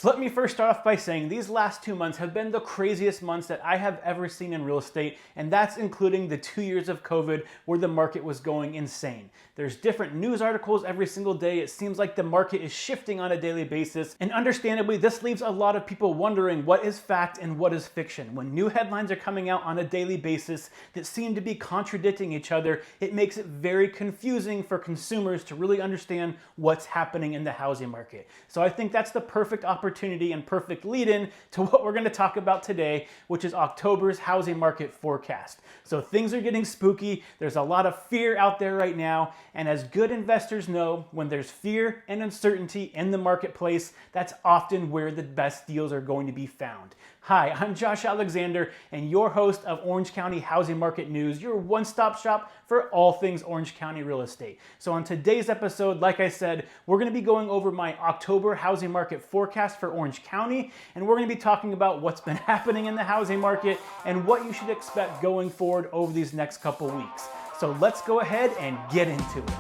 So let me first start off by saying these last 2 months have been the craziest months that I have ever seen in real estate, and that's including the 2 years of COVID where the market was going insane. There's different news articles every single day. It seems like the market is shifting on a daily basis, and understandably, this leaves a lot of people wondering what is fact and what is fiction. When new headlines are coming out on a daily basis that seem to be contradicting each other, it makes it very confusing for consumers to really understand what's happening in the housing market. So I think that's the perfect opportunity and perfect lead-in to what we're going to talk about today, which is October's housing market forecast. So things are getting spooky. There's a lot of fear out there right now, and as good investors know, when there's fear and uncertainty in the marketplace, that's often where the best deals are going to be found. Hi, I'm Josh Alexander, and your host of Orange County Housing Market News, your one-stop shop for all things Orange County real estate. So on today's episode, like I said, we're going to be going over my October housing market forecast for Orange County, and we're going to be talking about what's been happening in the housing market and what you should expect going forward over these next couple weeks. So let's go ahead and get into it.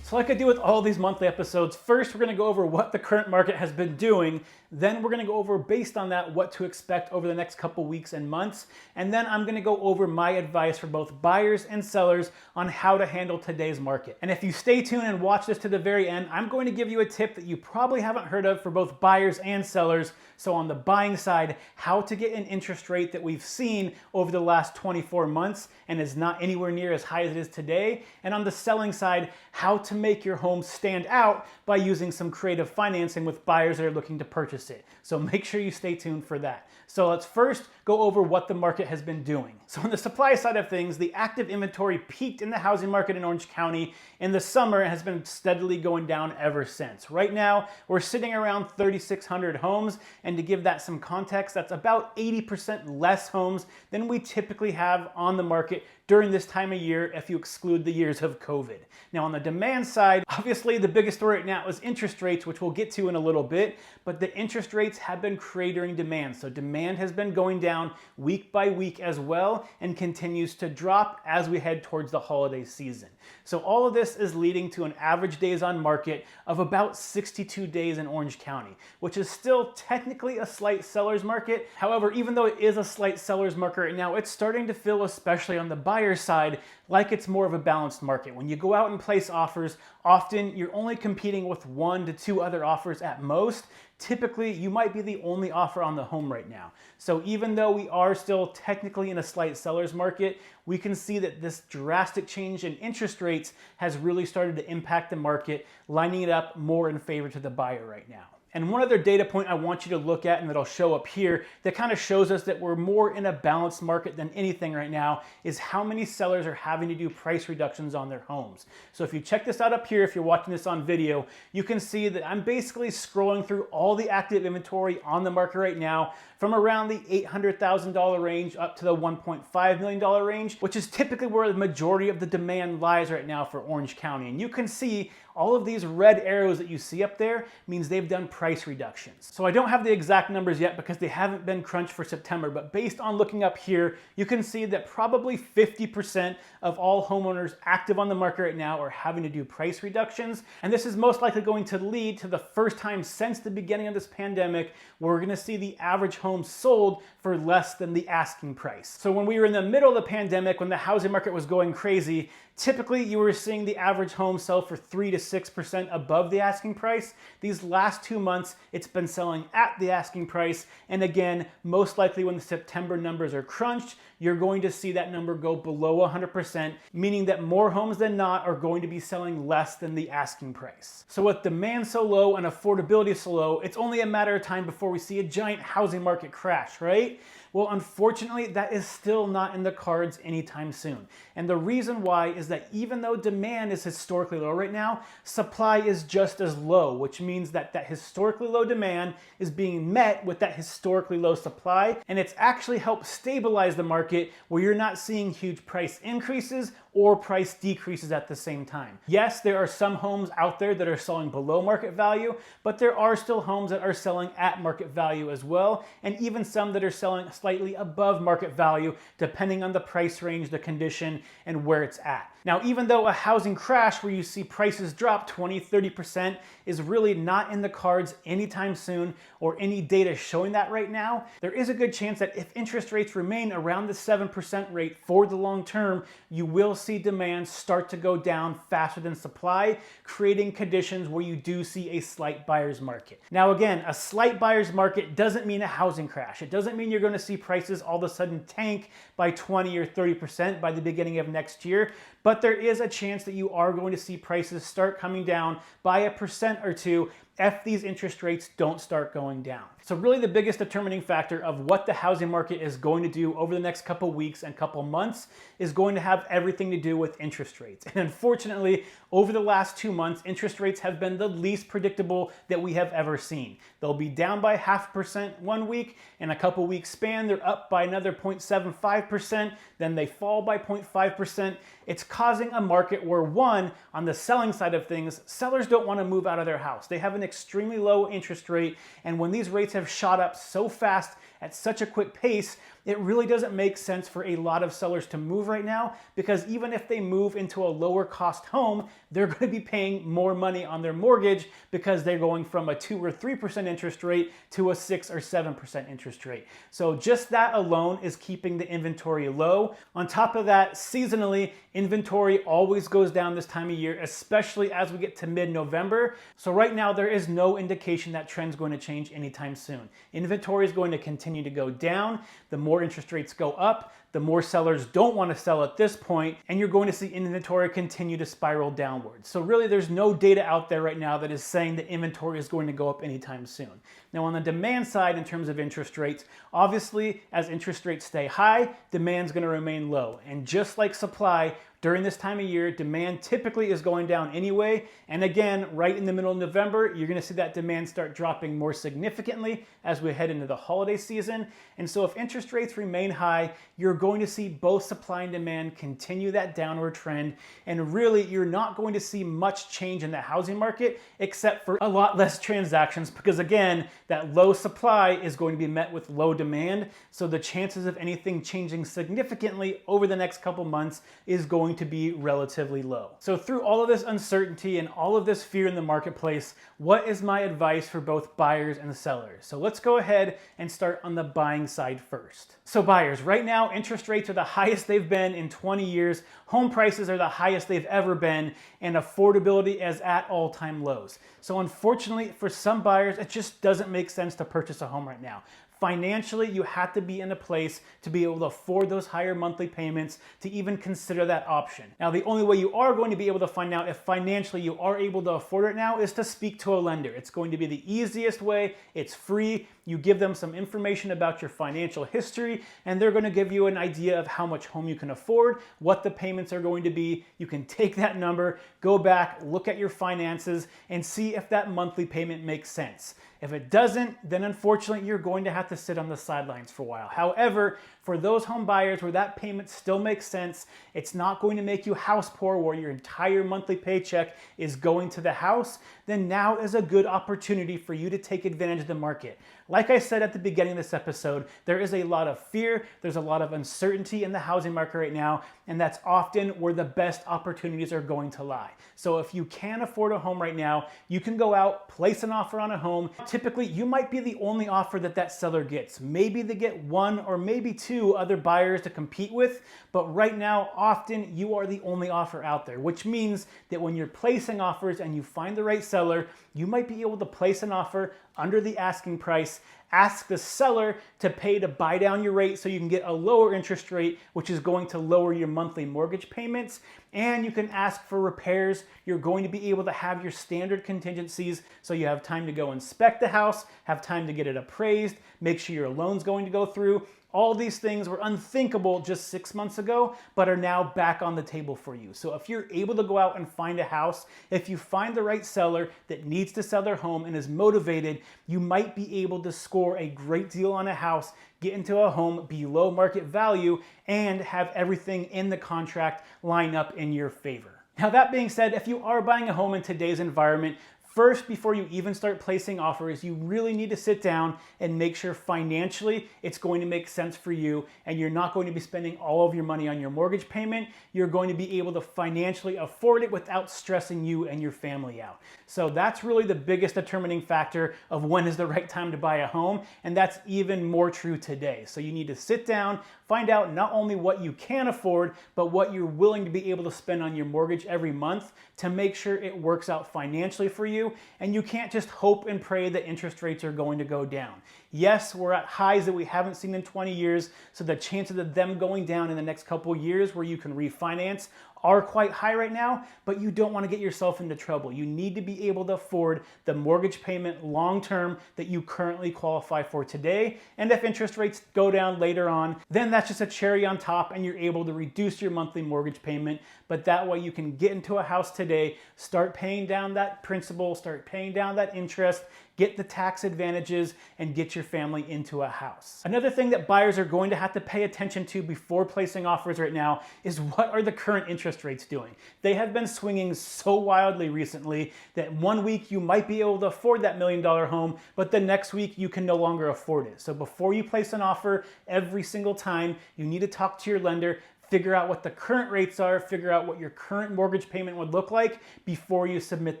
So like I do with all these monthly episodes, first we're going to go over what the current market has been doing, then we're going to go over, based on that, what to expect over the next couple weeks and months, and then I'm going to go over my advice for both buyers and sellers on how to handle today's market. And if you stay tuned and watch this to the very end, I'm going to give you a tip that you probably haven't heard of for both buyers and sellers. So on the buying side, how to get an interest rate that we've seen over the last 24 months and is not anywhere near as high as it is today. And on the selling side, how to make your home stand out by using some creative financing with buyers that are looking to purchase it. So make sure you stay tuned for that. So let's first go over what the market has been doing. So on the supply side of things, the active inventory peaked in the housing market in Orange County in the summer and has been steadily going down ever since. Right now, we're sitting around 3,600 homes, and to give that some context, that's about 80% less homes than we typically have on the market during this time of year if you exclude the years of COVID. Now on the demand side, obviously the biggest story right now is interest rates, which we'll get to in a little bit, but the interest rates have been cratering demand. So demand has been going down week by week as well and continues to drop as we head towards the holiday season. So all of this is leading to an average days on market of about 62 days in Orange County, which is still technically a slight seller's market. However, even though it is a slight seller's market right now, it's starting to feel, especially on the buyer side, like it's more of a balanced market. When you go out and place offers, often you're only competing with 1 to 2 other offers at most. Typically, you might be the only offer on the home right now. So even though we are still technically in a slight seller's market, we can see that this drastic change in interest rates has really started to impact the market, lining it up more in favor to the buyer right now. And one other data point I want you to look at, and that'll show up here, that kind of shows us that we're more in a balanced market than anything right now, is how many sellers are having to do price reductions on their homes. So if you check this out up here, if you're watching this on video, you can see that I'm basically scrolling through all the active inventory on the market right now, from around the $800,000 range up to the $1.5 million range, which is typically where the majority of the demand lies right now for Orange County. And you can see all of these red arrows that you see up there means they've done price reductions. So I don't have the exact numbers yet because they haven't been crunched for September, but based on looking up here, you can see that probably 50% of all homeowners active on the market right now are having to do price reductions. And this is most likely going to lead to the first time since the beginning of this pandemic where we're gonna see the average home sold for less than the asking price. So when we were in the middle of the pandemic, when the housing market was going crazy, typically you were seeing the average home sell for 3 to 6% above the asking price. These last 2 months, it's been selling at the asking price. And again, most likely when the September numbers are crunched, you're going to see that number go below 100%, meaning that more homes than not are going to be selling less than the asking price. So with demand so low and affordability so low, it's only a matter of time before we see a giant housing market crash, right? Well, unfortunately, that is still not in the cards anytime soon. And the reason why is that even though demand is historically low right now, supply is just as low, which means that that historically low demand is being met with that historically low supply, and it's actually helped stabilize the market where you're not seeing huge price increases or price decreases at the same time. Yes, there are some homes out there that are selling below market value, but there are still homes that are selling at market value as well, and even some that are selling slightly above market value, depending on the price range, the condition, and where it's at. Now, even though a housing crash where you see prices drop 20, 30% is really not in the cards anytime soon, or any data showing that right now, there is a good chance that if interest rates remain around the 7% rate for the long term, you will see demand start to go down faster than supply, creating conditions where you do see a slight buyer's market. Now again, a slight buyer's market doesn't mean a housing crash. It doesn't mean you're going to see prices all of a sudden tank by 20 or 30% by the beginning of next year, but there is a chance that you are going to see prices start coming down by 1% or 2% if these interest rates don't start going down. So really the biggest determining factor of what the housing market is going to do over the next couple weeks and couple months is going to have everything to do with interest rates. And unfortunately, over the last 2 months, interest rates have been the least predictable that we have ever seen. They'll be down by 0.5% one week, in a couple weeks span, they're up by another 0.75%, then they fall by 0.5%. It's causing a market where, one, on the selling side of things, sellers don't want to move out of their house. They have an extremely low interest rate, and when these rates have shot up so fast at such a quick pace, it really doesn't make sense for a lot of sellers to move right now, because even if they move into a lower cost home, they're going to be paying more money on their mortgage because they're going from a 2 or 3% interest rate to a 6 or 7% interest rate. So just that alone is keeping the inventory low. On top of that, seasonally, inventory always goes down this time of year, especially as we get to mid-November. So right now, there is no indication that trend's going to change anytime soon. Inventory is going to continue to go down. The more interest rates go up, the more sellers don't want to sell at this point, and you're going to see inventory continue to spiral downwards. So really there's no data out there right now that is saying that inventory is going to go up anytime soon. Now on the demand side, in terms of interest rates, obviously as interest rates stay high, demand's going to remain low. And just like supply, during this time of year, demand typically is going down anyway. And again, right in the middle of November, you're going to see that demand start dropping more significantly as we head into the holiday season. And so if interest rates remain high, you're going to see both supply and demand continue that downward trend. And really, you're not going to see much change in the housing market, except for a lot less transactions, because again, that low supply is going to be met with low demand. So the chances of anything changing significantly over the next couple months is going to be relatively low. So through all of this uncertainty and all of this fear in the marketplace, what is my advice for both buyers and sellers? So let's go ahead and start on the buying side first. So buyers, right now, interest rates are the highest they've been in 20 years. Home prices are the highest they've ever been, and affordability is at all-time lows. So unfortunately, for some buyers, it just doesn't make sense to purchase a home right now. Financially, you have to be in a place to be able to afford those higher monthly payments to even consider that option. Now, the only way you are going to be able to find out if financially you are able to afford it now is to speak to a lender. It's going to be the easiest way. It's free. You give them some information about your financial history, and they're going to give you an idea of how much home you can afford, what the payments are going to be. You can take that number, go back, look at your finances, and see if that monthly payment makes sense. If it doesn't, then unfortunately, you're going to have to sit on the sidelines for a while. However, for those home buyers where that payment still makes sense, it's not going to make you house poor where your entire monthly paycheck is going to the house, then now is a good opportunity for you to take advantage of the market. Like I said at the beginning of this episode, there is a lot of fear, there's a lot of uncertainty in the housing market right now, and that's often where the best opportunities are going to lie. So if you can afford a home right now, you can go out, place an offer on a home. Typically, you might be the only offer that that seller gets. Maybe they get one or maybe two other buyers to compete with, but right now, often you are the only offer out there, which means that when you're placing offers and you find the right seller, you might be able to place an offer under the asking price, ask the seller to pay to buy down your rate so you can get a lower interest rate, which is going to lower your monthly mortgage payments, and you can ask for repairs. You're going to be able to have your standard contingencies, so you have time to go inspect the house, have time to get it appraised, make sure your loan's going to go through. All these things were unthinkable just 6 months ago, but are now back on the table for you. So if you're able to go out and find a house, if you find the right seller that needs to sell their home and is motivated, you might be able to score a great deal on a house, get into a home below market value, and have everything in the contract line up in your favor. Now, that being said, if you are buying a home in today's environment, First, before you even start placing offers, you really need to sit down and make sure financially it's going to make sense for you and you're not going to be spending all of your money on your mortgage payment. You're going to be able to financially afford it without stressing you and your family out. So that's really the biggest determining factor of when is the right time to buy a home, and that's even more true today. So you need to sit down, find out not only what you can afford, but what you're willing to be able to spend on your mortgage every month to make sure it works out financially for you. And you can't just hope and pray that interest rates are going to go down. Yes, we're at highs that we haven't seen in 20 years, so the chances of them going down in the next couple of years where you can refinance are quite high right now, but you don't want to get yourself into trouble. You need to be able to afford the mortgage payment long term that you currently qualify for today. And if interest rates go down later on, then that's just a cherry on top and you're able to reduce your monthly mortgage payment. But that way you can get into a house today, start paying down that principal, start paying down that interest, get the tax advantages, and get your family into a house. Another thing that buyers are going to have to pay attention to before placing offers right now is what are the current interest rates doing? They have been swinging so wildly recently that one week you might be able to afford that $1 million home, but the next week you can no longer afford it. So before you place an offer, every single time, you need to talk to your lender, figure out what the current rates are, figure out what your current mortgage payment would look like before you submit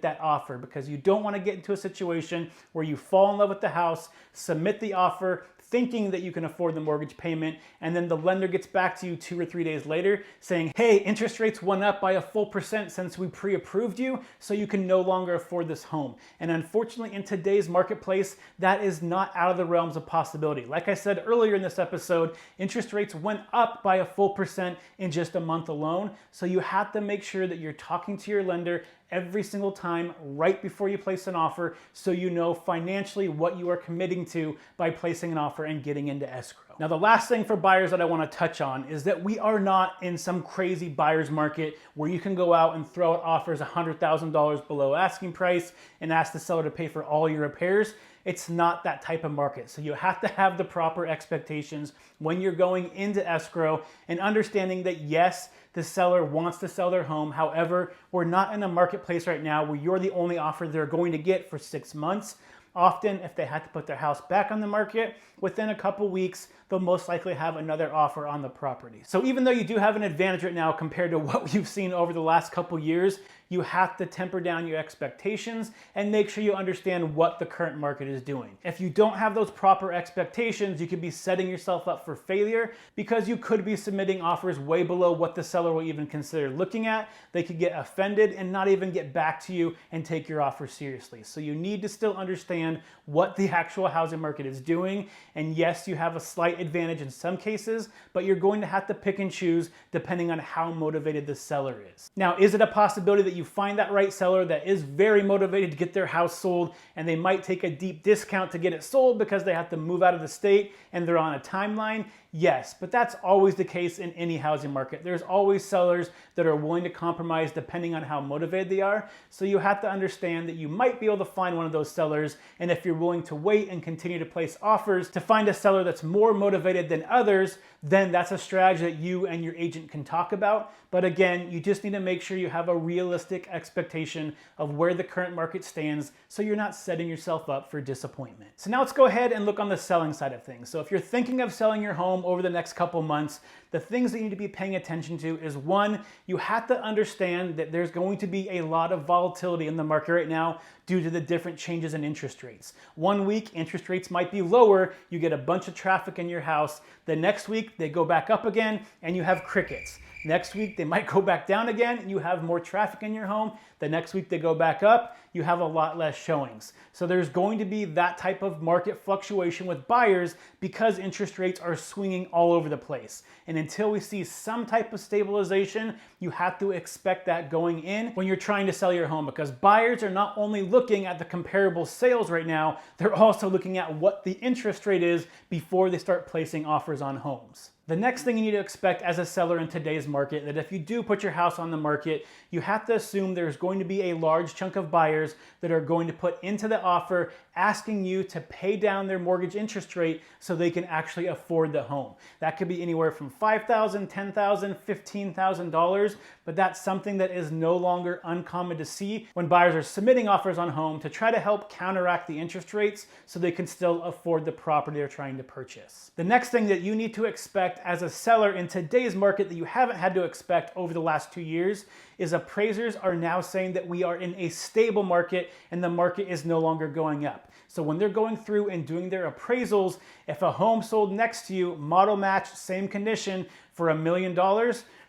that offer, because you don't want to get into a situation where you fall in love with the house, submit the offer, thinking that you can afford the mortgage payment, and then the lender gets back to you 2 or 3 days later saying, hey, interest rates went up by a full % since we pre-approved you, so you can no longer afford this home. And unfortunately, in today's marketplace, that is not out of the realms of possibility. Like I said earlier in this episode, interest rates went up by a full % in just a month alone. So you have to make sure that you're talking to your lender every single time right before you place an offer, so you know financially what you are committing to by placing an offer and getting into escrow. Now, the last thing for buyers that I want to touch on is that we are not in some crazy buyer's market where you can go out and throw out offers $100,000 below asking price and ask the seller to pay for all your repairs. It's not that type of market. So you have to have the proper expectations when you're going into escrow and understanding that yes, the seller wants to sell their home. However, we're not in a marketplace right now where you're the only offer they're going to get for 6 months. Often, if they had to put their house back on the market, within a couple weeks, they'll most likely have another offer on the property. So even though you do have an advantage right now compared to what you've seen over the last couple years, you have to temper down your expectations and make sure you understand what the current market is doing. If you don't have those proper expectations, you could be setting yourself up for failure because you could be submitting offers way below what the seller will even consider looking at. They could get offended and not even get back to you and take your offer seriously. So you need to still understand what the actual housing market is doing. And yes, you have a slight advantage in some cases, but you're going to have to pick and choose depending on how motivated the seller is. Now, is it a possibility that you find that right seller that is very motivated to get their house sold and they might take a deep discount to get it sold because they have to move out of the state and they're on a timeline? Yes, but that's always the case in any housing market. There's always sellers that are willing to compromise depending on how motivated they are. So you have to understand that you might be able to find one of those sellers, and if you're willing to wait and continue to place offers to find a seller that's more motivated than others, then that's a strategy that you and your agent can talk about. But again, you just need to make sure you have a realistic expectation of where the current market stands so you're not setting yourself up for disappointment. So now let's go ahead and look on the selling side of things. So if you're thinking of selling your home over the next couple months, the things that you need to be paying attention to is one, you have to understand that there's going to be a lot of volatility in the market right now due to the different changes in interest rates. One week, interest rates might be lower, you get a bunch of traffic in your house. The next week, they go back up again and you have crickets. Next week, they might go back down again and you have more traffic in your home. The next week they go back up, you have a lot less showings. So there's going to be that type of market fluctuation with buyers because interest rates are swinging all over the place. And until we see some type of stabilization, you have to expect that going in when you're trying to sell your home, because buyers are not only looking at the comparable sales right now, they're also looking at what the interest rate is before they start placing offers on homes. The next thing you need to expect as a seller in today's market, that if you do put your house on the market, you have to assume there's going to be a large chunk of buyers that are going to put into the offer asking you to pay down their mortgage interest rate so they can actually afford the home. That could be anywhere from $5,000, $10,000, $15,000, but that's something that is no longer uncommon to see when buyers are submitting offers on home to try to help counteract the interest rates so they can still afford the property they're trying to purchase. The next thing that you need to expect as a seller in today's market that you haven't had to expect over the last 2 years is appraisers are now saying that we are in a stable market and the market is no longer going up. So when they're going through and doing their appraisals, if a home sold next to you, model match, same condition for $1 million,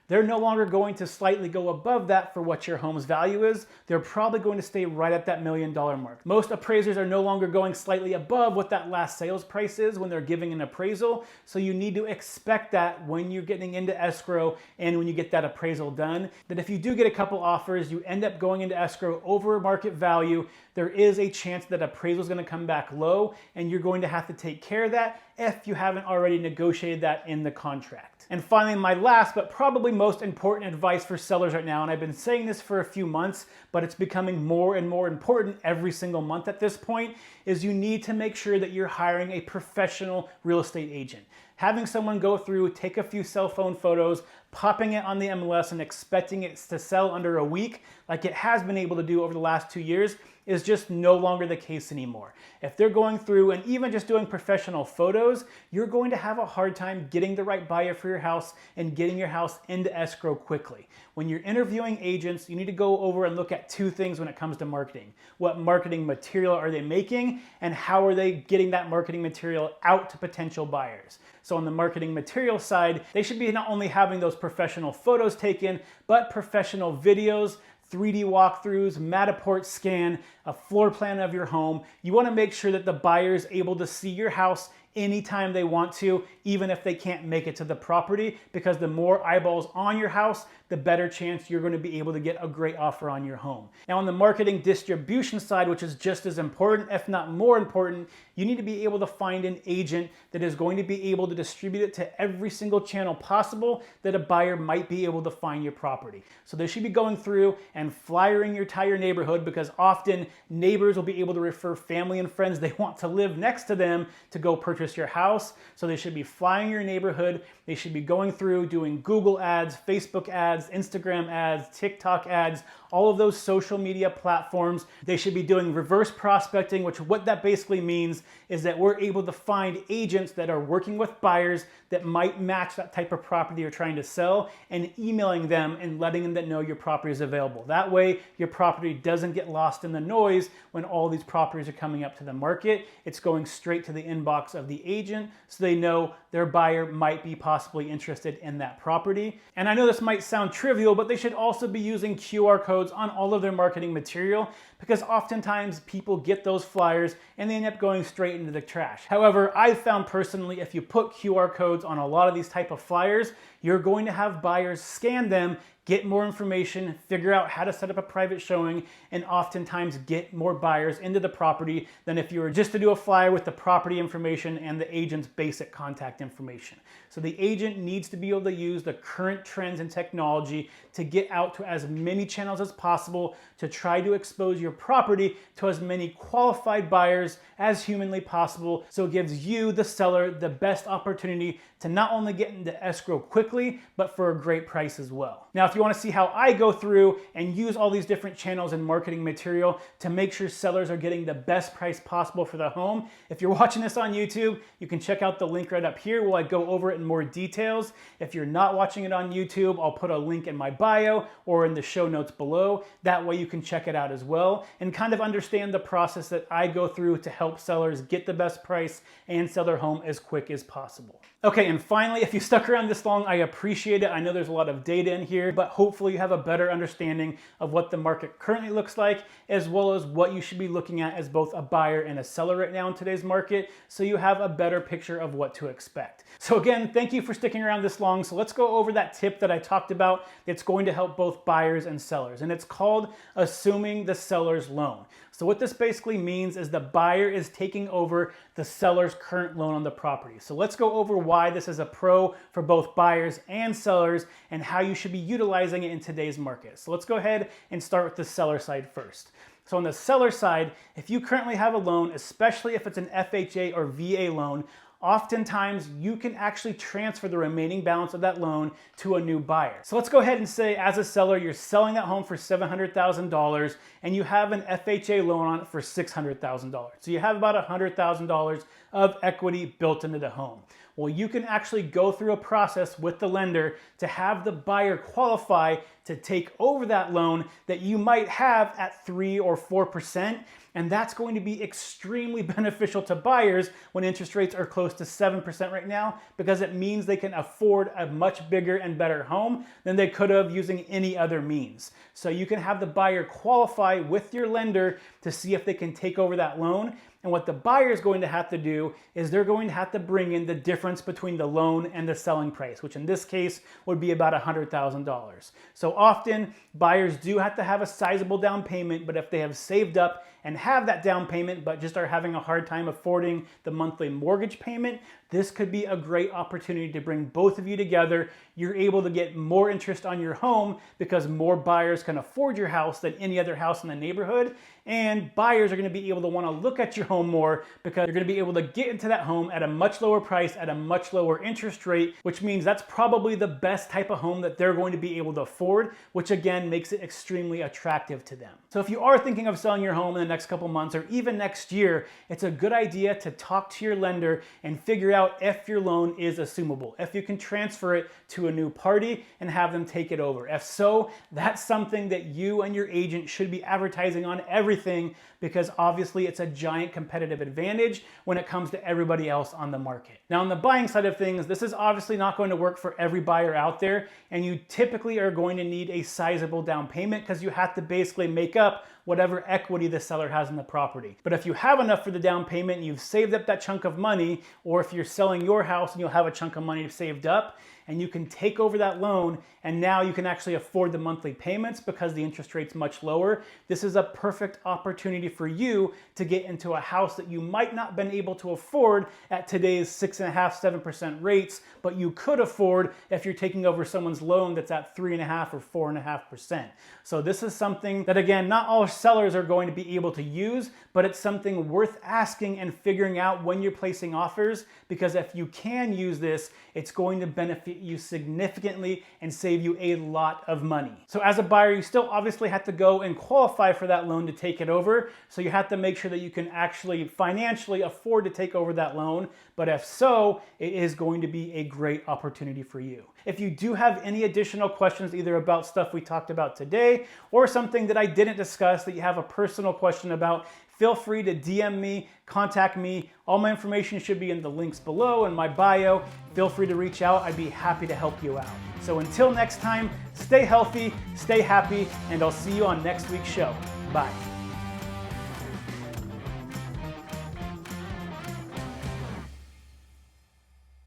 they're no longer going to slightly go above that for what your home's value is. They're probably going to stay right at that $1 million mark. Most appraisers are no longer going slightly above what that last sales price is when they're giving an appraisal. So you need to expect that when you're getting into escrow and when you get that appraisal done, that if you do get a couple offers, you end up going into escrow over market value, there is a chance that appraisal is going to come back low and you're going to have to take care of that if you haven't already negotiated that in the contract. And finally, my last but probably most important advice for sellers right now, and I've been saying this for a few months, but it's becoming more and more important every single month at this point, is you need to make sure that you're hiring a professional real estate agent. Having someone go through, take a few cell phone photos, popping it on the MLS and expecting it to sell under a week, like it has been able to do over the last 2 years, is just no longer the case anymore. If they're going through and even just doing professional photos, you're going to have a hard time getting the right buyer for your house and getting your house into escrow quickly. When you're interviewing agents, you need to go over and look at two things when it comes to marketing. What marketing material are they making and how are they getting that marketing material out to potential buyers? So on the marketing material side, they should be not only having those professional photos taken, but professional videos, 3D walkthroughs, Matterport scan, a floor plan of your home. You want to make sure that the buyer is able to see your house anytime they want to, even if they can't make it to the property, because the more eyeballs on your house, the better chance you're going to be able to get a great offer on your home. Now on the marketing distribution side, which is just as important, if not more important, you need to be able to find an agent that is going to be able to distribute it to every single channel possible that a buyer might be able to find your property. So they should be going through and flyering your entire neighborhood, because often neighbors will be able to refer family and friends they want to live next to them to go purchase your house. So they should be flying your neighborhood. They should be going through doing Google ads, Facebook ads, Instagram ads, TikTok ads, all of those social media platforms. They should be doing reverse prospecting, which what that basically means is that we're able to find agents that are working with buyers that might match that type of property you're trying to sell and emailing them and letting them know your property is available. That way your property doesn't get lost in the noise when all these properties are coming up to the market. It's going straight to the inbox of the agent so they know their buyer might be possibly interested in that property. And I know this might sound trivial, but they should also be using QR codes on all of their marketing material, because oftentimes people get those flyers and they end up going straight into the trash. However, I've found personally, if you put QR codes on a lot of these type of flyers, you're going to have buyers scan them, get more information, figure out how to set up a private showing, and oftentimes get more buyers into the property than if you were just to do a flyer with the property information and the agent's basic contact information. So the agent needs to be able to use the current trends and technology to get out to as many channels as possible to try to expose your property to as many qualified buyers as humanly possible, so it gives you, the seller, the best opportunity to not only get into escrow quickly, but for a great price as well. Now, if you want to see how I go through and use all these different channels and marketing material to make sure sellers are getting the best price possible for the home, if you're watching this on YouTube, you can check out the link right up here where I go over it in more details. If you're not watching it on YouTube, I'll put a link in my bio or in the show notes below. That way you can check it out as well and kind of understand the process that I go through to help sellers get the best price and sell their home as quick as possible. Okay, and finally, if you stuck around this long, I appreciate it. I know there's a lot of data in here, but hopefully you have a better understanding of what the market currently looks like, as well as what you should be looking at as both a buyer and a seller right now in today's market, so you have a better picture of what to expect. So again, thank you for sticking around this long. So let's go over that tip that I talked about that's going to help both buyers and sellers, and it's called assuming the seller's loan. So what this basically means is the buyer is taking over the seller's current loan on the property. So let's go over why this is a pro for both buyers and sellers and how you should be utilizing it in today's market. So let's go ahead and start with the seller side first. So on the seller side, if you currently have a loan, especially if it's an FHA or VA loan, oftentimes you can actually transfer the remaining balance of that loan to a new buyer. So let's go ahead and say, as a seller, you're selling that home for $700,000 and you have an FHA loan on it for $600,000. So you have about $100,000 of equity built into the home. Well, you can actually go through a process with the lender to have the buyer qualify to take over that loan that you might have at 3 or 4%. And that's going to be extremely beneficial to buyers when interest rates are close to 7% right now, because it means they can afford a much bigger and better home than they could have using any other means. So you can have the buyer qualify with your lender to see if they can take over that loan. And what the buyer is going to have to do is they're going to have to bring in the difference between the loan and the selling price, which in this case would be about $100,000. So often buyers do have to have a sizable down payment, but if they have saved up and have that down payment but just are having a hard time affording the monthly mortgage payment, this could be a great opportunity to bring both of you together. You're able to get more interest on your home because more buyers can afford your house than any other house in the neighborhood. And buyers are going to be able to want to look at your home more because you're going to be able to get into that home at a much lower price, at a much lower interest rate, which means that's probably the best type of home that they're going to be able to afford, which again makes it extremely attractive to them. So if you are thinking of selling your home in the next couple months or even next year, it's a good idea to talk to your lender and figure out if your loan is assumable, if you can transfer it to a new party and have them take it over. If so, that's something that you and your agent should be advertising on everything, because obviously it's a giant competitive advantage when it comes to everybody else on the market. Now on the buying side of things, this is obviously not going to work for every buyer out there, and you typically are going to need a sizable down payment because you have to basically make up whatever equity the seller has in the property. But if you have enough for the down payment and you've saved up that chunk of money, or if you're selling your house and you'll have a chunk of money saved up, and you can take over that loan and now you can actually afford the monthly payments because the interest rate's much lower, this is a perfect opportunity for you to get into a house that you might not have been able to afford at today's 6.5%, 7% rates, but you could afford if you're taking over someone's loan that's at 3.5% or 4.5%. So this is something that, again, not all sellers are going to be able to use, but it's something worth asking and figuring out when you're placing offers, because if you can use this, it's going to benefit you significantly and save you a lot of money. So as a buyer, you still obviously have to go and qualify for that loan to take it over. So you have to make sure that you can actually financially afford to take over that loan. But if so, it is going to be a great opportunity for you. If you do have any additional questions, either about stuff we talked about today or something that I didn't discuss that you have a personal question about, feel free to DM me, contact me. All my information should be in the links below in my bio. Feel free to reach out. I'd be happy to help you out. So until next time, stay healthy, stay happy, and I'll see you on next week's show. Bye.